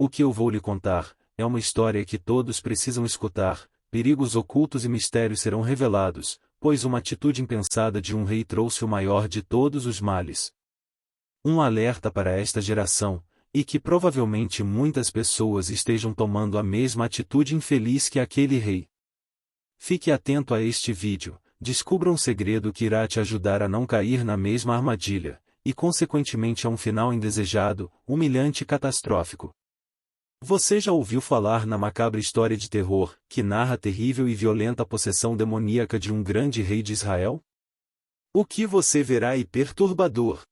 O que eu vou lhe contar é uma história que todos precisam escutar. Perigos ocultos e mistérios serão revelados, pois uma atitude impensada de um rei trouxe o maior de todos os males. Um alerta para esta geração, e que provavelmente muitas pessoas estejam tomando a mesma atitude infeliz que aquele rei. Fique atento a este vídeo, descubra um segredo que irá te ajudar a não cair na mesma armadilha, e consequentemente a um final indesejado, humilhante e catastrófico. Você já ouviu falar na macabra história de terror, que narra a terrível e violenta possessão demoníaca de um grande rei de Israel? O que você verá é perturbador.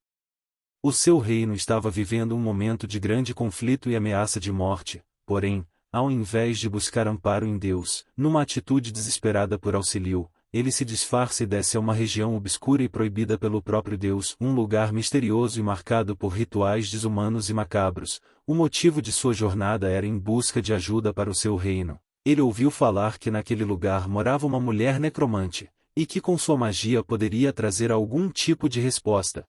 O seu reino estava vivendo um momento de grande conflito e ameaça de morte, porém, ao invés de buscar amparo em Deus, numa atitude desesperada por auxílio, ele se disfarça e desce a uma região obscura e proibida pelo próprio Deus, um lugar misterioso e marcado por rituais desumanos e macabros. O motivo de sua jornada era em busca de ajuda para o seu reino. Ele ouviu falar que naquele lugar morava uma mulher necromante, e que com sua magia poderia trazer algum tipo de resposta.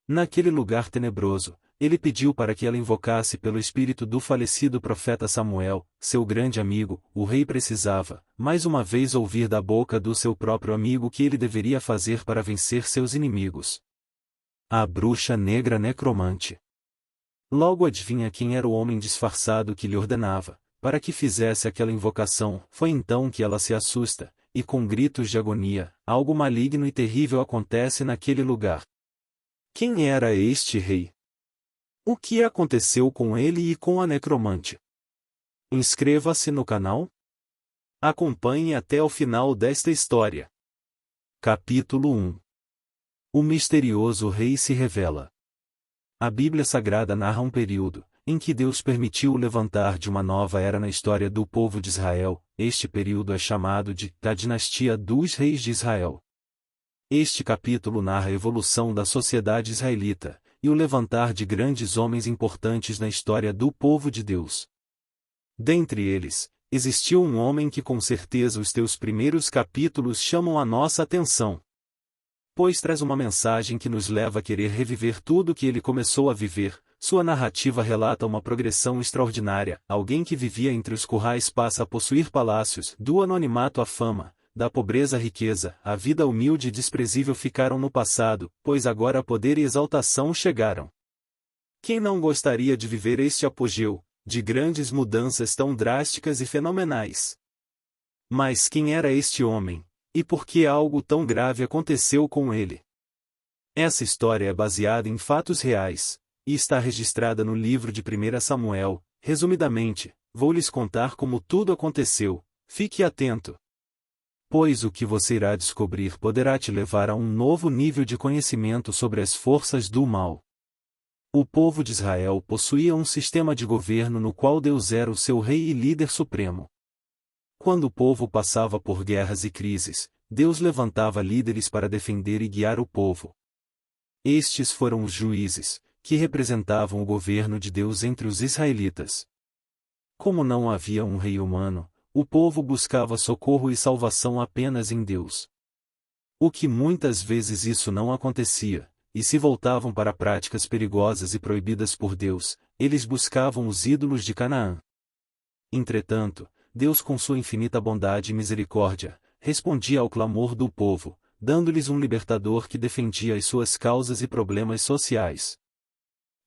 Naquele lugar tenebroso, ele pediu para que ela invocasse pelo espírito do falecido profeta Samuel, seu grande amigo. O rei precisava, mais uma vez, ouvir da boca do seu próprio amigo o que ele deveria fazer para vencer seus inimigos. A bruxa negra necromante. Logo adivinha quem era o homem disfarçado que lhe ordenava, para que fizesse aquela invocação. Foi então que ela se assusta, e com gritos de agonia, algo maligno e terrível acontece naquele lugar. Quem era este rei? O que aconteceu com ele e com a necromante? Inscreva-se no canal. Acompanhe até o final desta história. Capítulo 1. O misterioso rei se revela. A Bíblia Sagrada narra um período em que Deus permitiu o levantar de uma nova era na história do povo de Israel. Este período é chamado de a dinastia dos reis de Israel. Este capítulo narra a evolução da sociedade israelita e o levantar de grandes homens importantes na história do povo de Deus. Dentre eles, existiu um homem que com certeza os teus primeiros capítulos chamam a nossa atenção, pois traz uma mensagem que nos leva a querer reviver tudo que ele começou a viver. Sua narrativa relata uma progressão extraordinária. Alguém que vivia entre os currais passa a possuir palácios, do anonimato à fama, da pobreza à riqueza. A vida humilde e desprezível ficaram no passado, pois agora poder e exaltação chegaram. Quem não gostaria de viver este apogeu, de grandes mudanças tão drásticas e fenomenais? Mas quem era este homem, e por que algo tão grave aconteceu com ele? Essa história é baseada em fatos reais, e está registrada no livro de 1 Samuel. Resumidamente, vou lhes contar como tudo aconteceu. Fique atento, pois o que você irá descobrir poderá te levar a um novo nível de conhecimento sobre as forças do mal. O povo de Israel possuía um sistema de governo no qual Deus era o seu rei e líder supremo. Quando o povo passava por guerras e crises, Deus levantava líderes para defender e guiar o povo. Estes foram os juízes, que representavam o governo de Deus entre os israelitas. Como não havia um rei humano, o povo buscava socorro e salvação apenas em Deus. O que muitas vezes isso não acontecia, e se voltavam para práticas perigosas e proibidas por Deus, eles buscavam os ídolos de Canaã. Entretanto, Deus, com sua infinita bondade e misericórdia, respondia ao clamor do povo, dando-lhes um libertador que defendia as suas causas e problemas sociais.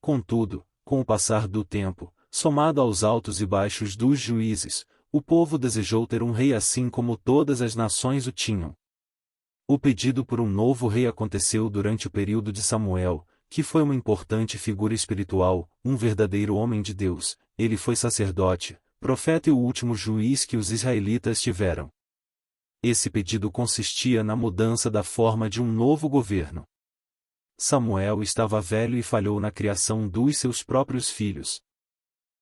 Contudo, com o passar do tempo, somado aos altos e baixos dos juízes, o povo desejou ter um rei assim como todas as nações o tinham. O pedido por um novo rei aconteceu durante o período de Samuel, que foi uma importante figura espiritual, um verdadeiro homem de Deus. Ele foi sacerdote, profeta e o último juiz que os israelitas tiveram. Esse pedido consistia na mudança da forma de um novo governo. Samuel estava velho e falhou na criação dos seus próprios filhos.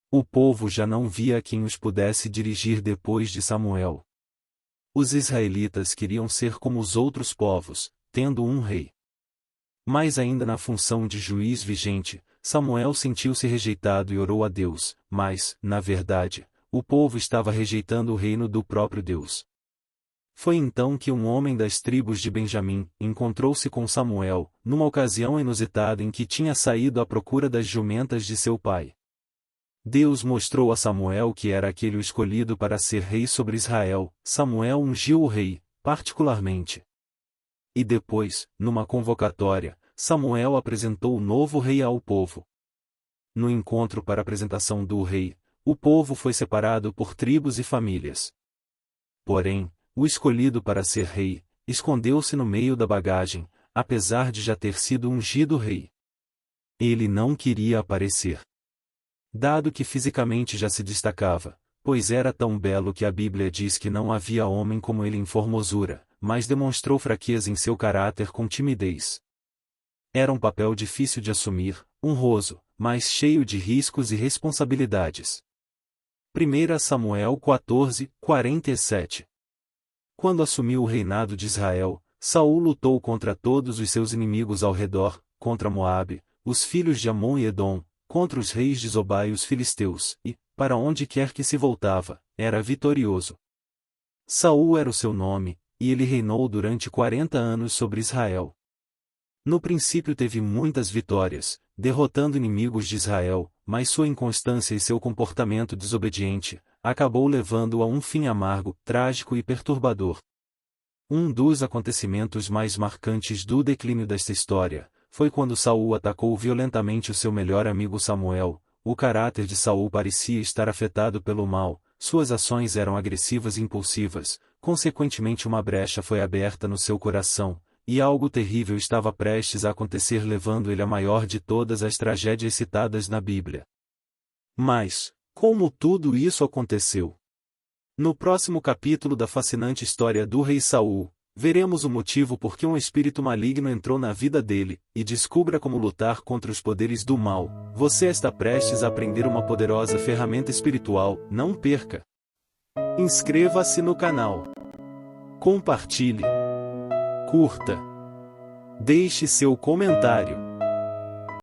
O povo já não via quem os pudesse dirigir depois de Samuel. Os israelitas queriam ser como os outros povos, tendo um rei. Mas ainda na função de juiz vigente, Samuel sentiu-se rejeitado e orou a Deus, mas, na verdade, o povo estava rejeitando o reino do próprio Deus. Foi então que um homem das tribos de Benjamim encontrou-se com Samuel, numa ocasião inusitada em que tinha saído à procura das jumentas de seu pai. Deus mostrou a Samuel que era aquele o escolhido para ser rei sobre Israel. Samuel ungiu o rei, particularmente. E depois, numa convocatória, Samuel apresentou o novo rei ao povo. No encontro para a apresentação do rei, o povo foi separado por tribos e famílias. Porém, o escolhido para ser rei, escondeu-se no meio da bagagem, apesar de já ter sido ungido rei. Ele não queria aparecer. Dado que fisicamente já se destacava, pois era tão belo que a Bíblia diz que não havia homem como ele em formosura, mas demonstrou fraqueza em seu caráter com timidez. Era um papel difícil de assumir, honroso, mas cheio de riscos e responsabilidades. 1 Samuel 14, 47. Quando assumiu o reinado de Israel, Saul lutou contra todos os seus inimigos ao redor, contra Moabe, os filhos de Amon e Edom, contra os reis de Zobá e os filisteus, e, para onde quer que se voltava, era vitorioso. Saul era o seu nome, e ele reinou durante 40 anos sobre Israel. No princípio teve muitas vitórias, derrotando inimigos de Israel, mas sua inconstância e seu comportamento desobediente, acabou levando-o a um fim amargo, trágico e perturbador. Um dos acontecimentos mais marcantes do declínio desta história, foi quando Saul atacou violentamente o seu melhor amigo Samuel. O caráter de Saul parecia estar afetado pelo mal, suas ações eram agressivas e impulsivas, consequentemente uma brecha foi aberta no seu coração, e algo terrível estava prestes a acontecer, levando ele à maior de todas as tragédias citadas na Bíblia. Mas, como tudo isso aconteceu? No próximo capítulo da fascinante história do rei Saul, veremos o motivo por que um espírito maligno entrou na vida dele, e descubra como lutar contra os poderes do mal. Você está prestes a aprender uma poderosa ferramenta espiritual, não perca! Inscreva-se no canal. Compartilhe. Curta. Deixe seu comentário.